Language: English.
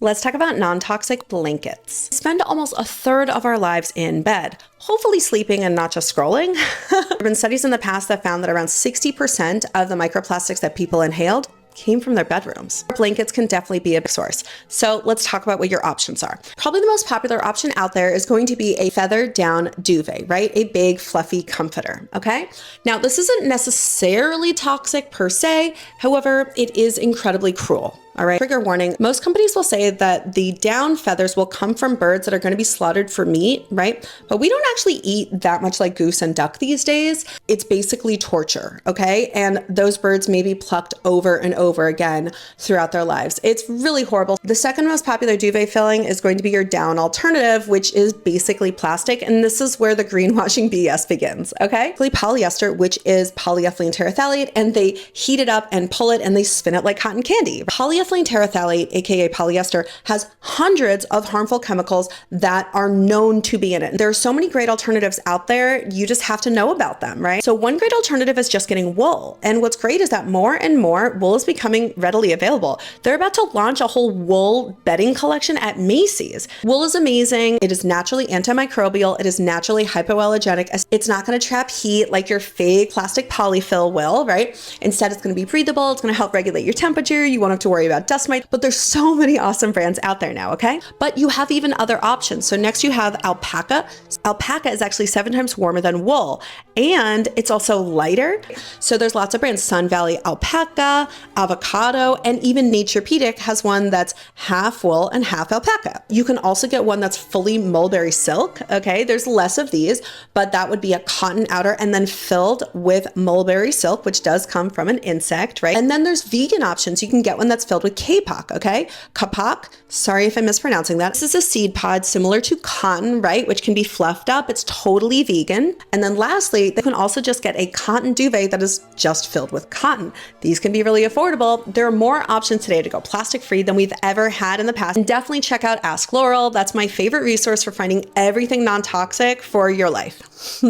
Let's talk about non-toxic blankets. We spend almost a third of our lives in bed, hopefully sleeping and not just scrolling. There have been studies in the past that found that around 60% of the microplastics that people inhaled came from their bedrooms. Blankets can definitely be a big source. So let's talk about what your options are. Probably the most popular option out there is going to be a feathered down duvet, right? A big fluffy comforter, okay? Now this isn't necessarily toxic per se, however, it is incredibly cruel. All right, trigger warning. Most companies will say that the down feathers will come from birds that are going to be slaughtered for meat, right? But we don't actually eat that much like goose and duck these days. It's basically torture, okay? And those birds may be plucked over and over again throughout their lives. It's really horrible. The second most popular duvet filling is going to be your down alternative, which is basically plastic. And this is where the greenwashing BS begins, okay? Polyester, which is polyethylene terephthalate, and they heat it up and pull it and they spin it like cotton candy. Polyethylene terephthalate, aka polyester, has hundreds of harmful chemicals that are known to be in it. There are so many great alternatives out there, you just have to know about them, right? So one great alternative is just getting wool. And what's great is that more and more wool is becoming readily available. They're about to launch a whole wool bedding collection at Macy's. Wool is amazing. It is naturally antimicrobial. It is naturally hypoallergenic. It's not going to trap heat like your fake plastic polyfill will, right? Instead, it's going to be breathable. It's going to help regulate your temperature. You won't have to worry about dust mite, but there's so many awesome brands out there now, okay? But you have even other options. So next you have alpaca. Alpaca is actually 7 times warmer than wool, and it's also lighter. So there's lots of brands, Sun Valley Alpaca, Avocado, and even Naturepedic has one that's half wool and half alpaca. You can also get one that's fully mulberry silk, okay? There's less of these, but that would be a cotton outer and then filled with mulberry silk, which does come from an insect, right? And then there's vegan options. You can get one that's filled with kapok, okay? Kapok, sorry if I'm mispronouncing that. This is a seed pod similar to cotton, right? Which can be fluffed up. It's totally vegan. And then lastly, they can also just get a cotton duvet that is just filled with cotton. These can be really affordable. There are more options today to go plastic free than we've ever had in the past. And definitely check out Ask Laurel. That's my favorite resource for finding everything non-toxic for your life.